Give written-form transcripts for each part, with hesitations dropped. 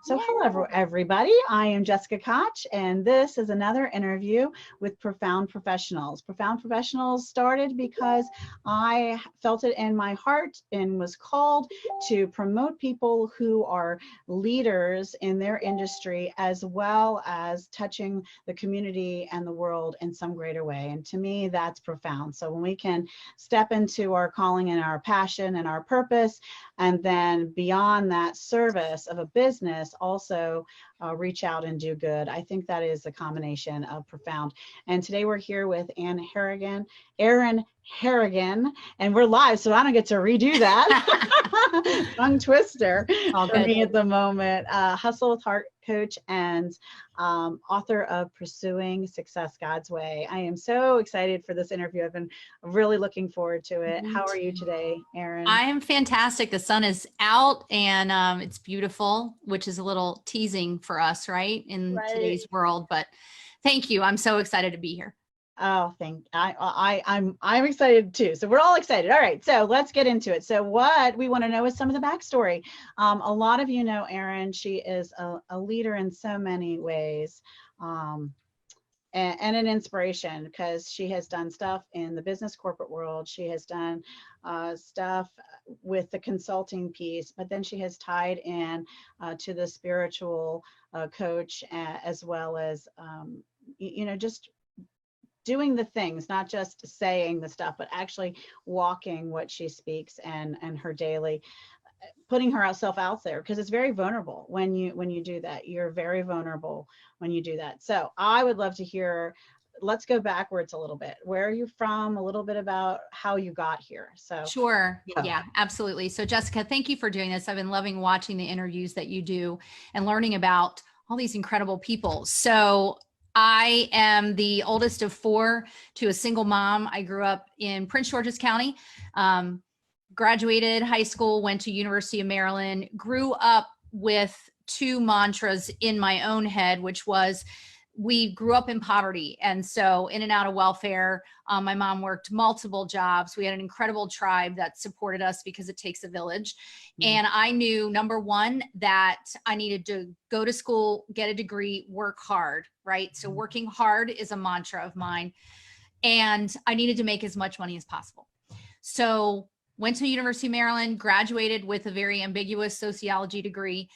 So hello, everybody. I am Jessica Koch, and this is another interview with Profound Professionals. Profound Professionals started because I felt it in my heart and was called to promote people who are leaders in their industry, as well as touching the community and the world in some greater way. And to me, that's profound. So when we can step into our calling and our passion and our purpose, and then beyond that service of a business, also reach out and do good. I think that is a combination of profound. And today we're here with Erin Harrigan, and we're live, so I don't get to redo that. Tongue twister for me at the moment. Hustle with Heart coach and author of Pursuing Success God's Way. I am so excited for this interview. I've been really looking forward to it. How are you today, Erin? I am fantastic. The sun is out and it's beautiful, which is a little teasing for us, right? In today's world, but thank you. I'm so excited to be here. Oh, I'm excited too. So we're all excited. All right, so let's get into it. So what we want to know is some of the backstory. A lot of you know Erin. She is a leader in so many ways, and an inspiration, because she has done stuff in the business corporate world. She has done stuff with the consulting piece, but then she has tied in to the spiritual coach, as well as just doing the things, not just saying the stuff, but actually walking what she speaks and her daily, putting herself out there, because it's very vulnerable when you do that. You're very vulnerable when you do that. So I would love to hear, let's go backwards a little bit. Where are you from? A little bit about how you got here. So sure. Yeah, absolutely. So Jessica, thank you for doing this. I've been loving watching the interviews that you do and learning about all these incredible people. So I am the oldest of four to a single mom. I grew up in Prince George's County, graduated high school, went to University of Maryland, grew up with two mantras in my own head, which was, we grew up in poverty. And so in and out of welfare, my mom worked multiple jobs. We had an incredible tribe that supported us because it takes a village. Mm-hmm. And I knew, number one, that I needed to go to school, get a degree, work hard, right? So working hard is a mantra of mine. And I needed to make as much money as possible. So went to University of Maryland, graduated with a very ambiguous sociology degree,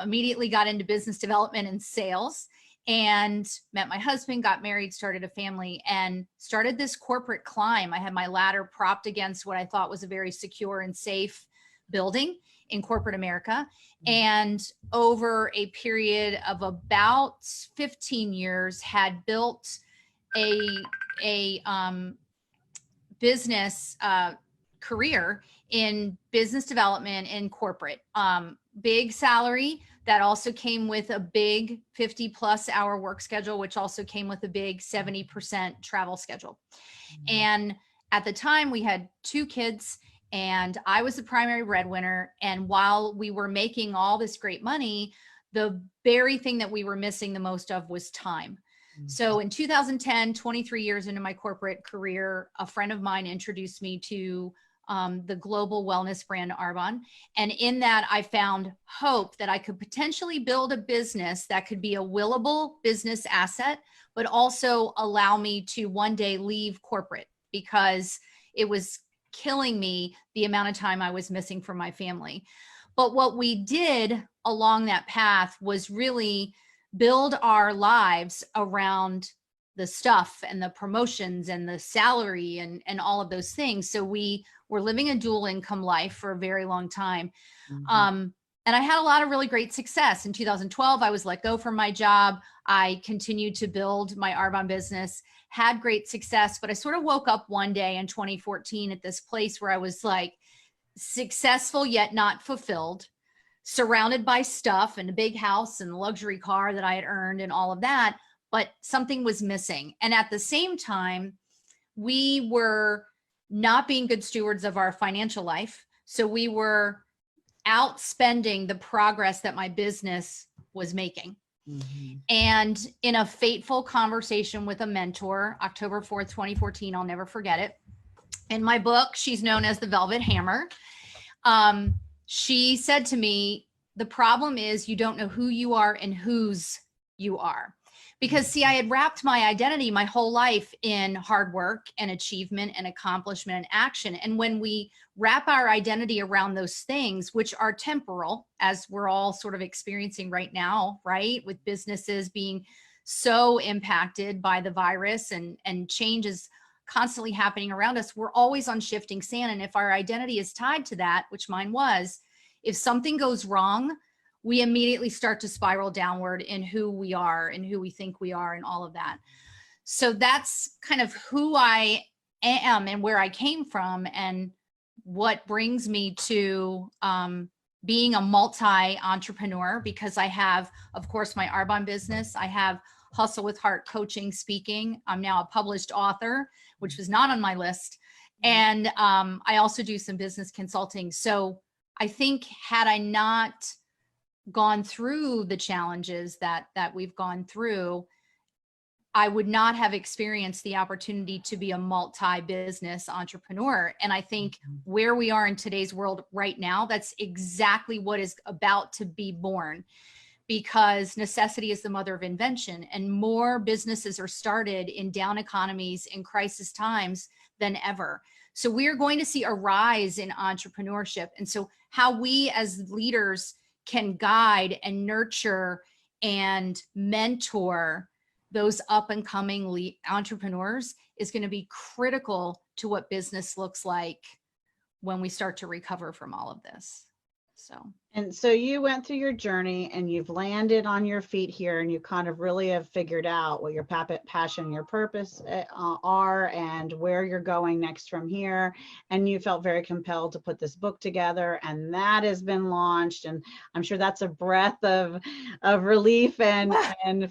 immediately got into business development and sales, and met my husband, got married, started a family, and started this corporate climb. I had my ladder propped against what I thought was a very secure and safe building in corporate America. And over a period of about 15 years, had built a business career in business development in corporate. Big salary that also came with a big 50+ hour work schedule, which also came with a big 70% travel schedule. Mm-hmm. And at the time we had two kids and I was the primary breadwinner. And while we were making all this great money, the very thing that we were missing the most of was time. Mm-hmm. So in 2010, 23 years into my corporate career, a friend of mine introduced me to the global wellness brand Arbonne. And in that, I found hope that I could potentially build a business that could be a willable business asset, but also allow me to one day leave corporate, because it was killing me the amount of time I was missing from my family. But what we did along that path was really build our lives around the stuff and the promotions and the salary and all of those things. So we were living a dual income life for a very long time. Mm-hmm. And I had a lot of really great success. In 2012, I was let go from my job. I continued to build my Arbonne business, had great success, but I sort of woke up one day in 2014 at this place where I was like successful, yet not fulfilled, surrounded by stuff and a big house and a luxury car that I had earned and all of that, but something was missing. And at the same time, we were not being good stewards of our financial life. So we were outspending the progress that my business was making. Mm-hmm. And in a fateful conversation with a mentor, October 4th, 2014, I'll never forget it. In my book, she's known as the Velvet Hammer. She said to me, The problem is you don't know who you are and whose you are. Because see, I had wrapped my identity my whole life in hard work and achievement and accomplishment and action. And when we wrap our identity around those things, which are temporal, as we're all sort of experiencing right now, right? With businesses being so impacted by the virus and changes constantly happening around us, we're always on shifting sand. And if our identity is tied to that, which mine was, if something goes wrong, we immediately start to spiral downward in who we are and who we think we are and all of that. So that's kind of who I am and where I came from and what brings me to being a multi-entrepreneur, because I have, of course, my Arbonne business. I have Hustle with Heart coaching, speaking. I'm now a published author, which was not on my list. And I also do some business consulting. So I think had I not gone through the challenges that we've gone through, I would not have experienced the opportunity to be a multi-business entrepreneur. And I think where we are in today's world right now, that's exactly what is about to be born, because necessity is the mother of invention, and more businesses are started in down economies, in crisis times than ever. So we are going to see a rise in entrepreneurship. And so how we as leaders can guide and nurture and mentor those up and coming entrepreneurs is going to be critical to what business looks like when we start to recover from all of this. And so you went through your journey and you've landed on your feet here, and you kind of really have figured out what your passion, your purpose are, and where you're going next from here. And you felt very compelled to put this book together, and that has been launched. And I'm sure that's a breath of relief and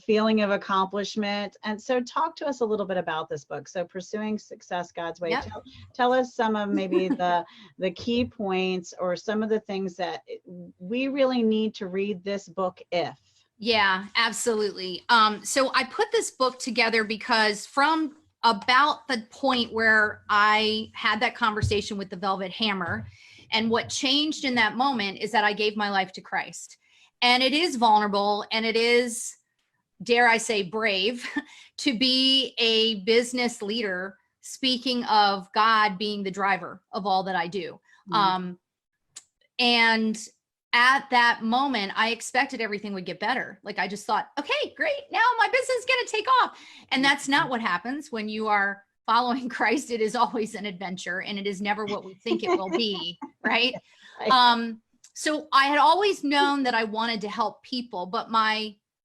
feeling of accomplishment. And so talk to us a little bit about this book. So Pursuing Success God's Way. Yep. Tell us some of maybe the key points or some of the things that we really need to read this book if. Yeah, absolutely. So I put this book together because from about the point where I had that conversation with the Velvet Hammer, and what changed in that moment is that I gave my life to Christ. And it is vulnerable, and it is, dare I say, brave to be a business leader, speaking of God being the driver of all that I do. And at that moment, I expected everything would get better. Like I just thought, okay, great. Now my business is going to take off. And that's not what happens when you are following Christ. It is always an adventure, and it is never what we think it will be. Right. So I had always known that I wanted to help people, but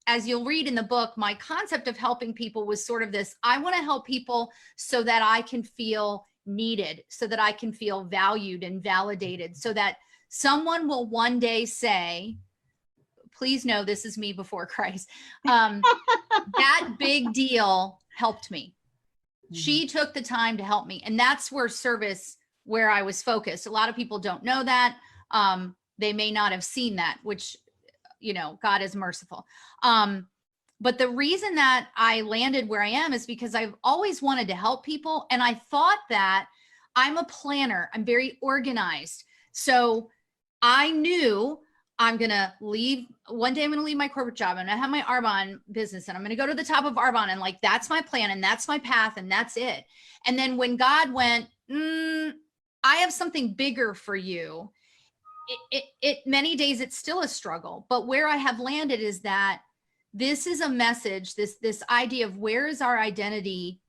as you'll read in the book, my concept of helping people was sort of this: I want to help people so that I can feel needed, so that I can feel valued and validated, so that someone will one day say, please know this is me before Christ. That big deal helped me. She took the time to help me. And that's where I was focused. A lot of people don't know that. They may not have seen that, which, God is merciful. But the reason that I landed where I am is because I've always wanted to help people. And I thought that I'm a planner. I'm very organized. So I knew I'm going to leave. One day I'm going to leave my corporate job, and I have my Arbonne business, and I'm going to go to the top of Arbonne, and like, that's my plan, and that's my path, and that's it. And then when God went, I have something bigger for you, it many days it's still a struggle. But where I have landed is that this is a message, this idea of where is our identity,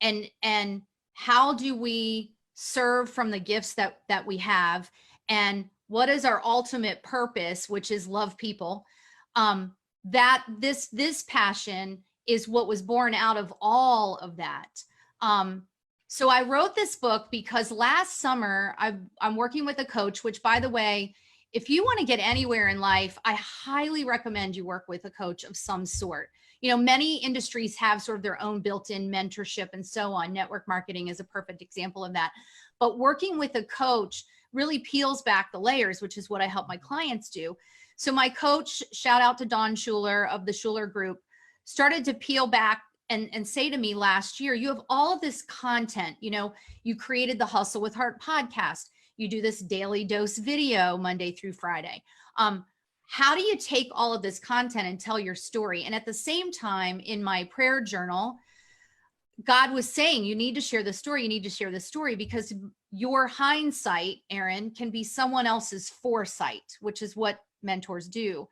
and how do we serve from the gifts that we have, and what is our ultimate purpose, which is love people. That this passion is what was born out of all of that. So I wrote this book because last summer I'm working with a coach, which, by the way, if you want to get anywhere in life, I highly recommend you work with a coach of some sort. Many industries have sort of their own built-in mentorship and so on. Network marketing is a perfect example of that. But working with a coach really peels back the layers, which is what I help my clients do. So my coach, shout out to Dawn Schuler of the Schuler Group, started to peel back and say to me last year, you have all of this content. You created the Hustle with Heart podcast. You do this daily dose video Monday through Friday. how do you take all of this content and tell your story? And at the same time, in my prayer journal, God was saying, you need to share the story. You need to share the story, because your hindsight, Erin, can be someone else's foresight, which is what mentors do.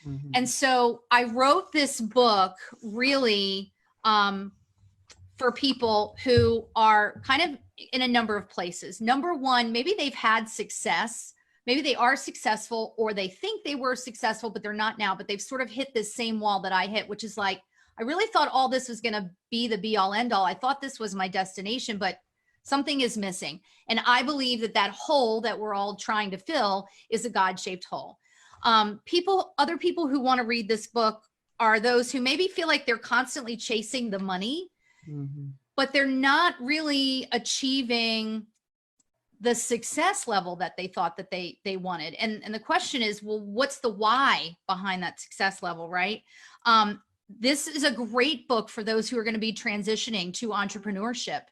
Mhm. And so I wrote this book really for people who are kind of in a number of places. Number one, maybe they've had success. Maybe they are successful, or they think they were successful, but they're not now, but they've sort of hit this same wall that I hit, which is like, I really thought all this was going to be the be all end all. I thought this was my destination, but something is missing. And I believe that that hole that we're all trying to fill is a God-shaped hole. Other people who want to read this book are those who maybe feel like they're constantly chasing the money, but they're not really achieving the success level that they thought that they wanted. And the question is, well, what's the why behind that success level, right? This is a great book for those who are going to be transitioning to entrepreneurship,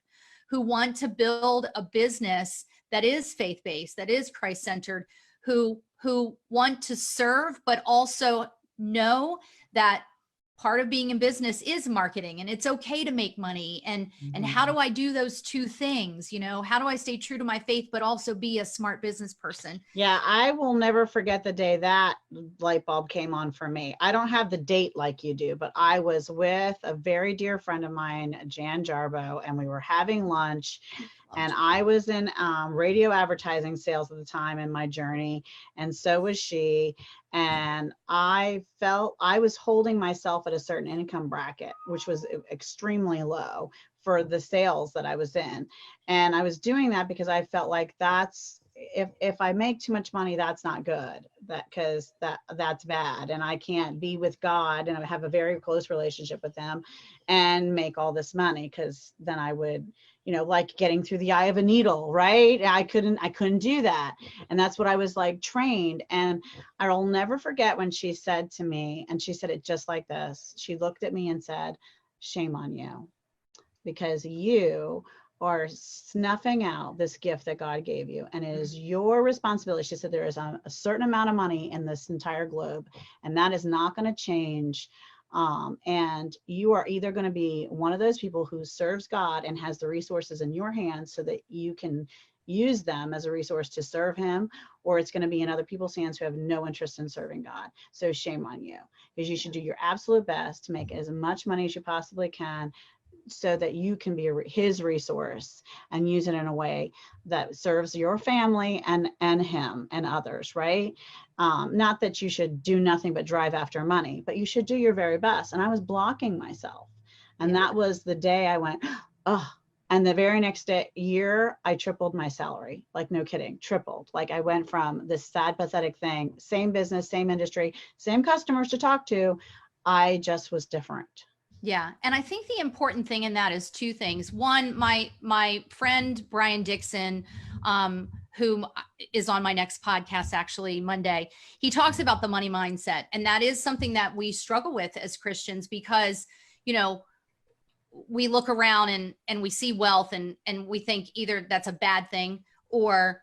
who want to build a business that is faith-based, that is Christ-centered, who want to serve, but also know that part of being in business is marketing, and it's okay to make money. And how do I do those two things? You know, how do I stay true to my faith, but also be a smart business person? Yeah, I will never forget the day that light bulb came on for me. I don't have the date like you do, but I was with a very dear friend of mine, Jan Jarbo, and we were having lunch. And I was in radio advertising sales at the time in my journey, and so was she. And I felt I was holding myself at a certain income bracket, which was extremely low for the sales that I was in. And I was doing that because I felt like that's, if I make too much money, that's not good, because that's bad. And I can't be with God and I have a very close relationship with him and make all this money, because then I would, you know, like getting through the eye of a needle, right? I couldn't do that. And that's what I was like trained. And I'll never forget when she said to me, and she said it just like this. She looked at me and said, "Shame on you, because you are snuffing out this gift that God gave you, and it is your responsibility." She said, "There is a certain amount of money in this entire globe, and that is not going to change. And you are either going to be one of those people who serves God and has the resources in your hands so that you can use them as a resource to serve him, or it's going to be in other people's hands who have no interest in serving God. So shame on you, because you should do your absolute best to make as much money as you possibly can, so that you can be his resource and use it in a way that serves your family and him and others, right? Not that you should do nothing but drive after money, but you should do your very best." And I was blocking myself. And that was the day I went, oh. And the very next year, I tripled my salary. Like, no kidding, tripled. Like, I went from this sad, pathetic thing, same business, same industry, same customers to talk to. I just was different. Yeah. And I think the important thing in that is two things. One, my friend, Brian Dixon, whom is on my next podcast, actually Monday, he talks about the money mindset. And that is something that we struggle with as Christians, because, you know, we look around and we see wealth and we think either that's a bad thing, or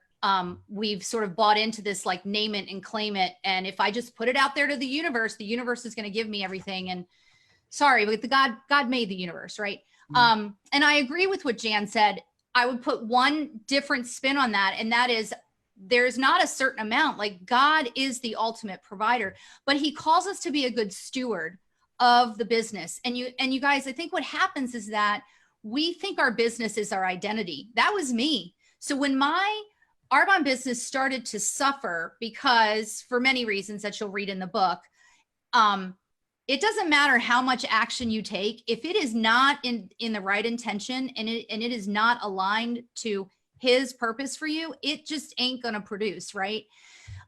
we've sort of bought into this, like, name it and claim it. And if I just put it out there to the universe is going to give me everything. And sorry, but God made the universe, right? And I agree with what Jan said. I would put one different spin on that, and that is, there's not a certain amount. Like, God is the ultimate provider, but he calls us to be a good steward of the business. And you guys, I think what happens is that we think our business is our identity. That was me. So when my Arbonne business started to suffer, because for many reasons that you'll read in the book, it doesn't matter how much action you take. If it is not in the right intention and it is not aligned to his purpose for you, it just ain't going to produce, right?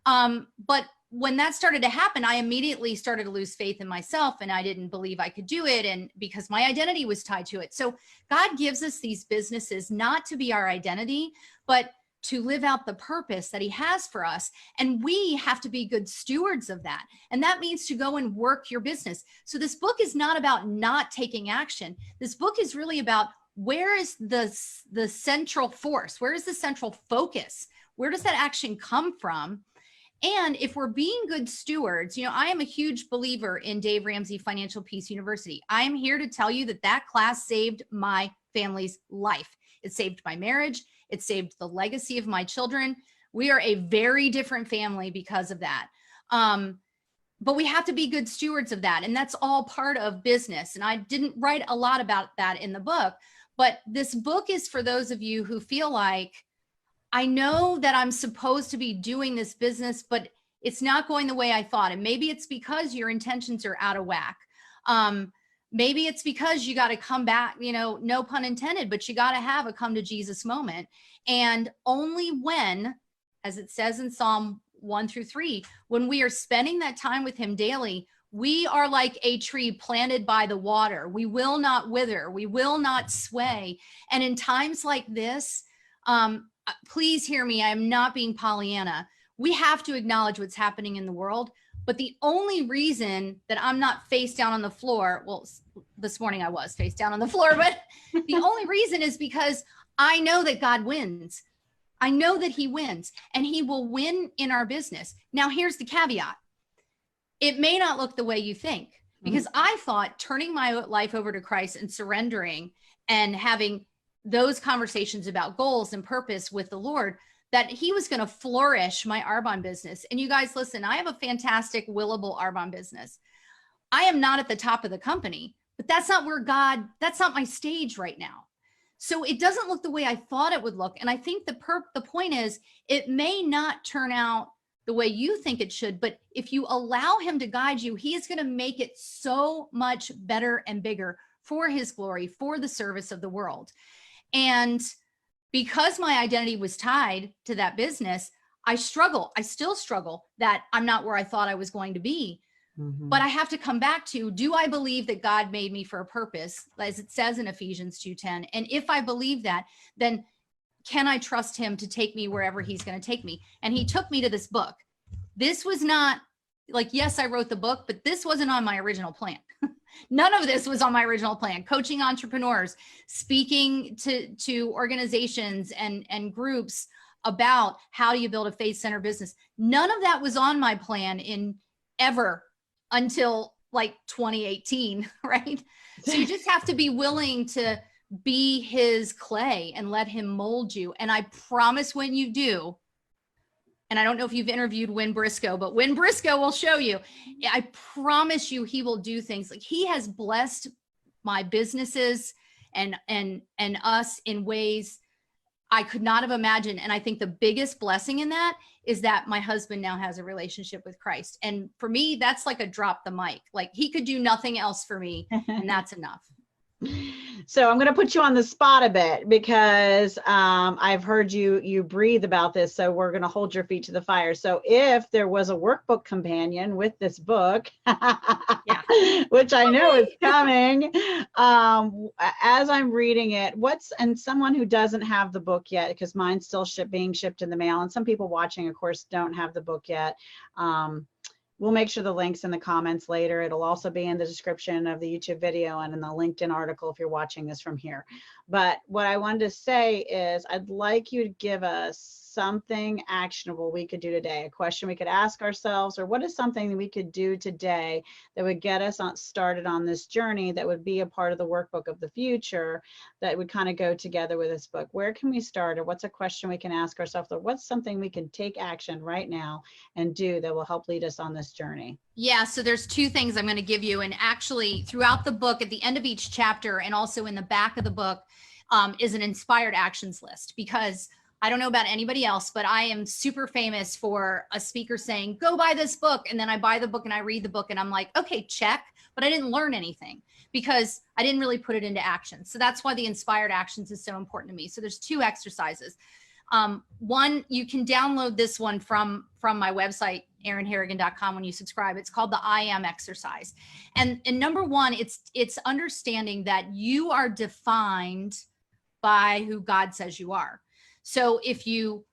But when that started to happen, I immediately started to lose faith in myself, and I didn't believe I could do it, and because my identity was tied to it. So God gives us these businesses not to be our identity, but to live out the purpose that he has for us. And we have to be good stewards of that. And that means to go and work your business. So this book is not about not taking action. This book is really about, where is the central force? Where is the central focus? Where does that action come from? And if we're being good stewards, I am a huge believer in Dave Ramsey Financial Peace University. I am here to tell you that that class saved my family's life. It saved my marriage. It saved the legacy of my children. We are a very different family because of that. But we have to be good stewards of that. And that's all part of business. And I didn't write a lot about that in the book, but this book is for those of you who feel like, I know that I'm supposed to be doing this business, but it's not going the way I thought. And maybe it's because your intentions are out of whack. Maybe it's because you got to come back, no pun intended, but you got to have a come to Jesus moment. And only when, as it says in Psalm 1-3, when we are spending that time with him daily, we are like a tree planted by the water. We will not wither. We will not sway. And in times like this, please hear me. I am not being Pollyanna. We have to acknowledge what's happening in the world. But the only reason that I'm not face down on the floor, well, this morning I was face down on the floor, but the only reason is because I know that God wins. I know that he wins, and he will win in our business. Now, here's the caveat. It may not look the way you think, because I thought turning my life over to Christ and surrendering and having those conversations about goals and purpose with the Lord, that he was going to flourish my Arbonne business. And you guys, listen, I have a fantastic willable Arbonne business. I am not at the top of the company, but that's not that's not my stage right now. So it doesn't look the way I thought it would look. And I think the point is, it may not turn out the way you think it should, but if you allow him to guide you, he is going to make it so much better and bigger for his glory, for the service of the world. And because my identity was tied to that business, I still struggle that I'm not where I thought I was going to be. But I have to come back to, do I believe that God made me for a purpose, as it says in Ephesians 2:10? And if I believe that, then can I trust him to take me wherever he's going to take me? And he took me to this book. This was not like, yes, I wrote the book, but this wasn't on my original plan. None of this was on my original plan. Coaching entrepreneurs, speaking to organizations and groups about how do you build a faith-centered business. None of that was on my plan ever until like 2018, right? So you just have to be willing to be his clay and let him mold you. And I promise when you do, and I don't know if you've interviewed Win Briscoe, but Win Briscoe will show you, I promise you he will do things. Like, he has blessed my businesses and us in ways I could not have imagined. And I think the biggest blessing in that is that my husband now has a relationship with Christ. And for me, that's like a drop the mic. Like, he could do nothing else for me, and that's enough. So I'm going to put you on the spot a bit, because I've heard you breathe about this. So we're going to hold your feet to the fire. So if there was a workbook companion with this book, which I know is coming, as I'm reading it, and someone who doesn't have the book yet, because mine's still being shipped in the mail, and some people watching, of course, don't have the book yet. We'll make sure the link's in the comments later. It'll also be in the description of the YouTube video and in the LinkedIn article if you're watching this from here. But what I wanted to say is, I'd like you to give us something actionable we could do today, a question we could ask ourselves, or what is something that we could do today that would get us started on this journey, that would be a part of the workbook of the future, that would kind of go together with this book. Where can we start, or what's a question we can ask ourselves, or what's something we can take action right now and do that will help lead us on this journey? Yeah, so there's two things I'm going to give you. And actually, throughout the book, at the end of each chapter, and also in the back of the book, is an inspired actions list. Because I don't know about anybody else, but I am super famous for a speaker saying, go buy this book. And then I buy the book and I read the book and I'm like, okay, check. But I didn't learn anything because I didn't really put it into action. So that's why the inspired actions is so important to me. So there's two exercises. One, you can download this one from my website, erinharrigan.com, when you subscribe. It's called the I Am exercise. And number one, it's understanding that you are defined by who God says you are. So if you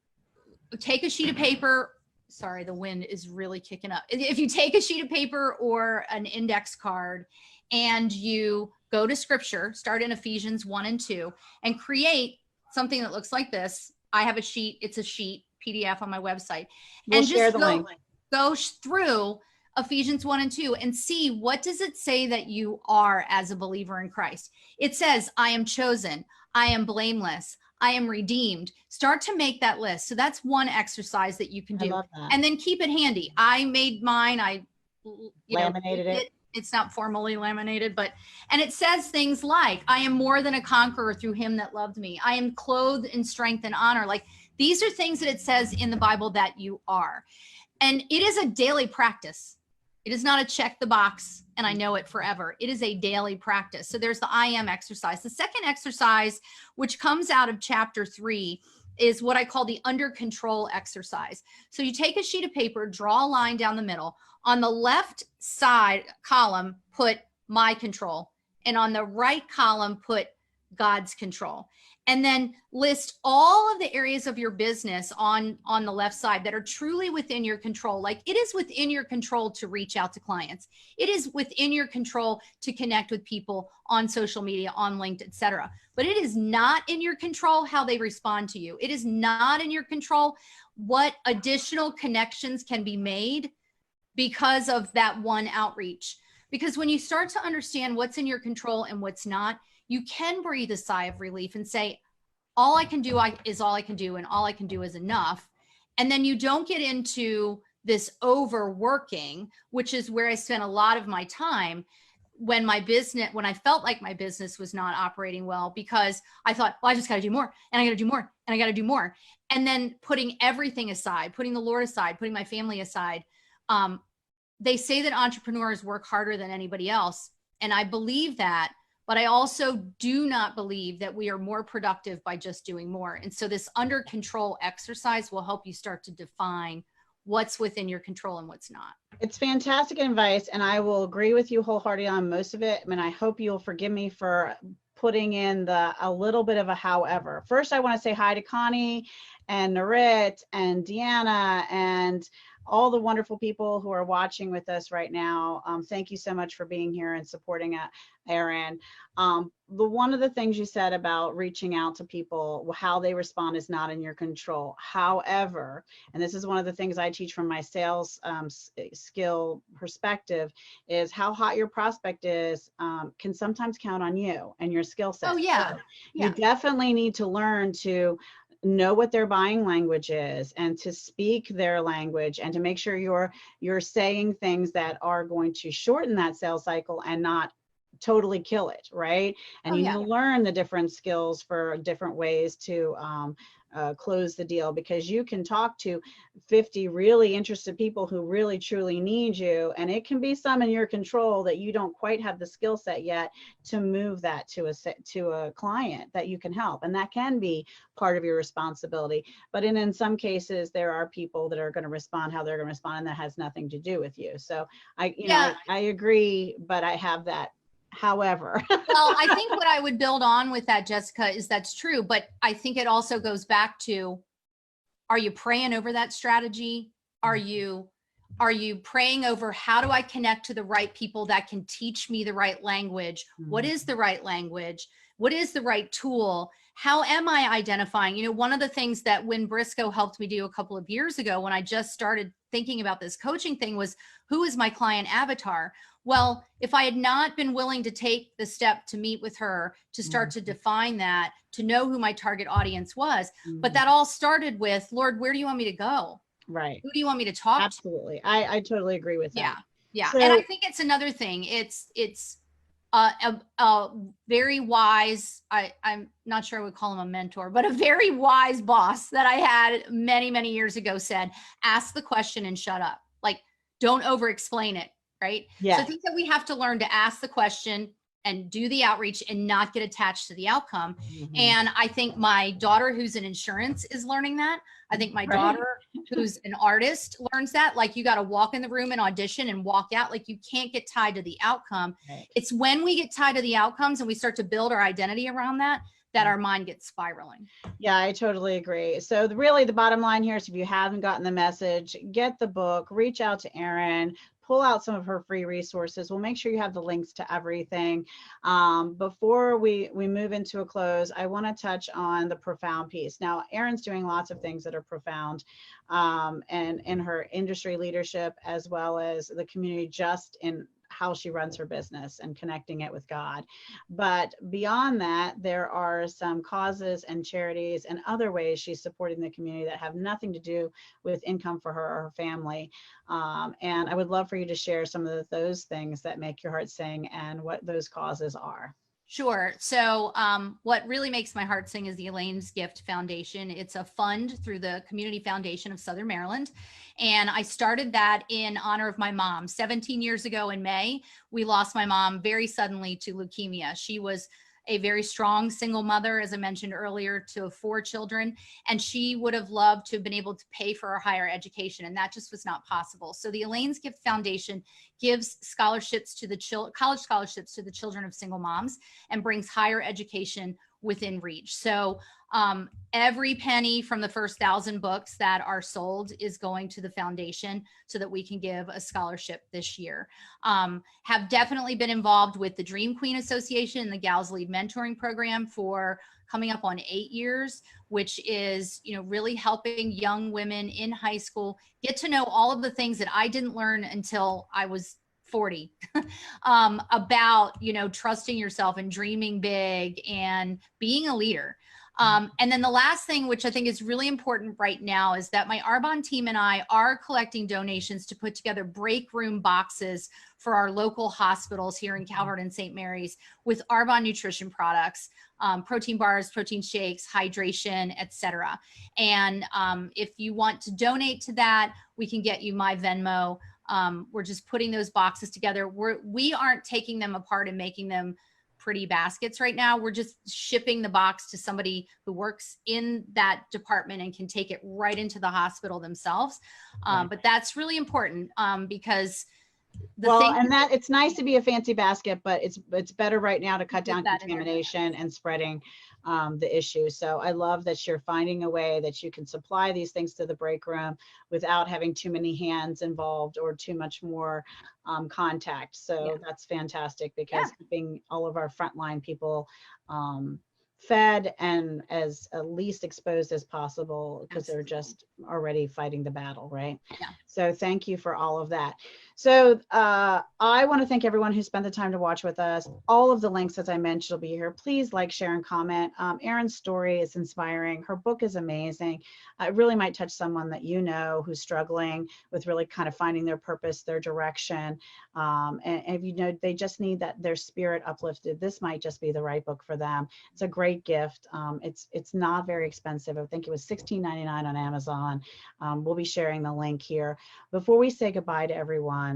take a sheet of paper, sorry, the wind is really kicking up. If you take a sheet of paper or an index card and you go to scripture, start in Ephesians 1 and 2, and create something that looks like this. I have a sheet. It's a sheet. PDF on my website. We'll and share just the link. go through Ephesians 1 and 2 and see, what does it say that you are as a believer in Christ? It says, I am chosen, I am blameless, I am redeemed. Start to make that list. So that's one exercise that you can I do. love that. And then keep it handy. I made mine. I Laminated it. It's not formally laminated, and it says things like, I am more than a conqueror through him that loved me. I am clothed in strength and honor. Like, these are things that it says in the Bible that you are. And it is a daily practice. It is not a check the box and I know it forever. It is a daily practice. So there's the I am exercise. The second exercise, which comes out of chapter 3, is what I call the under control exercise. So you take a sheet of paper, draw a line down the middle. On the left side column, put my control. And on the right column, put God's control. And then list all of the areas of your business on the left side that are truly within your control. Like, it is within your control to reach out to clients. It is within your control to connect with people on social media, on LinkedIn, etc. But it is not in your control how they respond to you. It is not in your control what additional connections can be made because of that one outreach. Because when you start to understand what's in your control and what's not, you can breathe a sigh of relief and say, all I can do is all I can do, and all I can do is enough. And then you don't get into this overworking, which is where I spent a lot of my time when I felt like my business was not operating well, because I thought, well, I just got to do more, and I got to do more, and I got to do more. And then putting everything aside, putting the Lord aside, putting my family aside. They say that entrepreneurs work harder than anybody else. And I believe that. But I also do not believe that we are more productive by just doing more. And so this under control exercise will help you start to define what's within your control and what's not. It's fantastic advice, and I will agree with you wholeheartedly on most of it. I mean, I hope you'll forgive me for putting in a little bit of a however. First, I want to say hi to Connie and Narit and Deanna and all the wonderful people who are watching with us right now. Thank you so much for being here and supporting Erin. One of the things you said about reaching out to people, how they respond is not in your control. However, and this is one of the things I teach from my sales skill perspective, is how hot your prospect is can sometimes count on you and your skill set. Oh, yeah. So you definitely need to learn to know what their buying language is and to speak their language and to make sure you're saying things that are going to shorten that sales cycle and not totally kill it, right? And you need to learn the different skills for different ways to close the deal, because you can talk to 50 really interested people who really truly need you, and it can be some in your control that you don't quite have the skill set yet to move that to a client that you can help, and that can be part of your responsibility. But in some cases there are people that are going to respond how they're going to respond, and that has nothing to do with you. So I agree, but I have that however. Well, I think what I would build on with that, Jessica, is that's true. But I think it also goes back to, are you praying over that strategy? Are you praying over, how do I connect to the right people that can teach me the right language? What is the right language? What is the right tool? How am I identifying? You know, one of the things that Win Briscoe helped me do a couple of years ago when I just started thinking about this coaching thing was, who is my client avatar? Well, if I had not been willing to take the step to meet with her, to start to define that, to know who my target audience was, but that all started with, Lord, where do you want me to go? Right. Who do you want me to talk to? Absolutely. I totally agree with that. Yeah. So, and I think it's another thing. It's a very wise, I'm not sure I would call him a mentor, but a very wise boss that I had many, many years ago said, ask the question and shut up. Like, don't over explain it. Right. Yeah. So I think that we have to learn to ask the question and do the outreach and not get attached to the outcome. And I think my daughter, who's in insurance, is learning that. I think my daughter, who's an artist, learns that. Like, you got to walk in the room and audition and walk out. Like, you can't get tied to the outcome. Right. It's when we get tied to the outcomes and we start to build our identity around that our mind gets spiraling. Yeah, I totally agree. So really the bottom line here is, if you haven't gotten the message, get the book, reach out to Erin, pull out some of her free resources. We'll make sure you have the links to everything. Before we move into a close, I want to touch on the profound piece. Now, Erin's doing lots of things that are profound, and in her industry leadership, as well as the community, just in how she runs her business and connecting it with God. But beyond that, there are some causes and charities and other ways she's supporting the community that have nothing to do with income for her or her family. And I would love for you to share some of those things that make your heart sing and what those causes are. Sure. So what really makes my heart sing is the Elaine's Gift Foundation. It's a fund through the Community Foundation of Southern Maryland. And I started that in honor of my mom. 17 years ago in May, we lost my mom very suddenly to leukemia. She was a very strong single mother, as I mentioned earlier, to 4 children. And she would have loved to have been able to pay for her higher education. And that just was not possible. So the Elaine's Gift Foundation gives scholarships to the college scholarships to the children of single moms and brings higher education within reach. So every penny from the first 1,000 books that are sold is going to the foundation so that we can give a scholarship this year. Have definitely been involved with the Dream Queen Association and the Gals Lead Mentoring Program for coming up on 8 years, which is, you know, really helping young women in high school get to know all of the things that I didn't learn until I was 40 about, you know, trusting yourself and dreaming big and being a leader. And then the last thing, which I think is really important right now, is that my Arbonne team and I are collecting donations to put together break room boxes for our local hospitals here in Calvert and St. Mary's with Arbonne nutrition products, protein bars, protein shakes, hydration, etc. And if you want to donate to that, we can get you my Venmo. We're just putting those boxes together. We aren't taking them apart and making them pretty baskets right now. We're just shipping the box to somebody who works in that department and can take it right into the hospital themselves. But that's really important because that it's nice to be a fancy basket, but it's better right now to cut down contamination and spreading the issue. So I love that you're finding a way that you can supply these things to the break room without having too many hands involved or too much more contact. So that's fantastic, because keeping all of our frontline people fed and as least exposed as possible, because they're just already fighting the battle, right? Yeah. So thank you for all of that. So I want to thank everyone who spent the time to watch with us. All of the links, as I mentioned, will be here. Please like, share, and comment. Erin's story is inspiring. Her book is amazing. It really might touch someone that you know who's struggling with really kind of finding their purpose, their direction. And if you know they just need their spirit uplifted, this might just be the right book for them. It's a great gift. It's not very expensive. I think it was $16.99 on Amazon. We'll be sharing the link here. Before we say goodbye to everyone,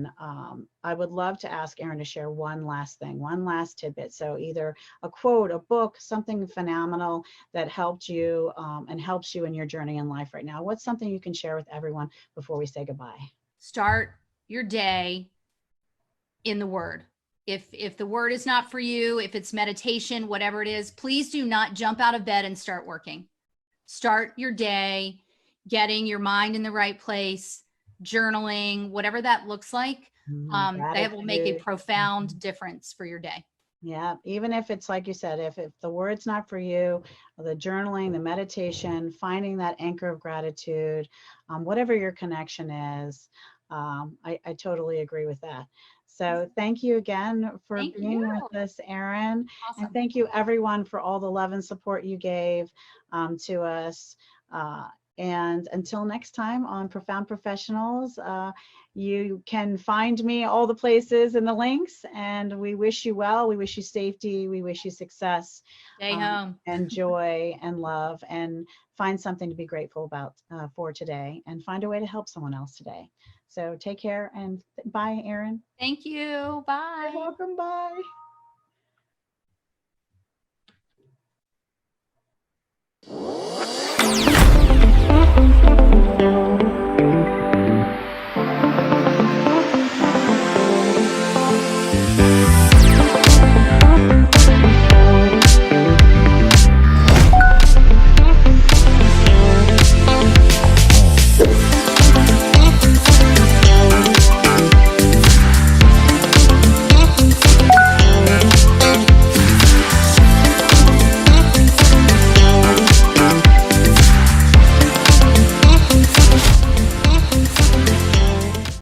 I would love to ask Erin to share one last thing, one last tidbit. So either a quote, a book, something phenomenal that helped you and helps you in your journey in life right now. What's something you can share with everyone before we say goodbye? Start your day in the Word. If the Word is not for you, if it's meditation, whatever it is, please do not jump out of bed and start working. Start your day getting your mind in the right place, journaling, whatever that looks like. That will make a profound difference for your day. Yeah, even if it's like you said, if the Word's not for you, the journaling, the meditation, finding that anchor of gratitude, whatever your connection is, I totally agree with that. So thank you again for being with us, Erin. Awesome. And thank you everyone for all the love and support you gave to us. And until next time on Profound Professionals, you can find me all the places and the links, and we wish you well. We wish you safety. We wish you success. Stay home. And joy and love, and find something to be grateful about for today, and find a way to help someone else today. So take care, and bye, Erin. Thank you. Bye. You're welcome. Bye.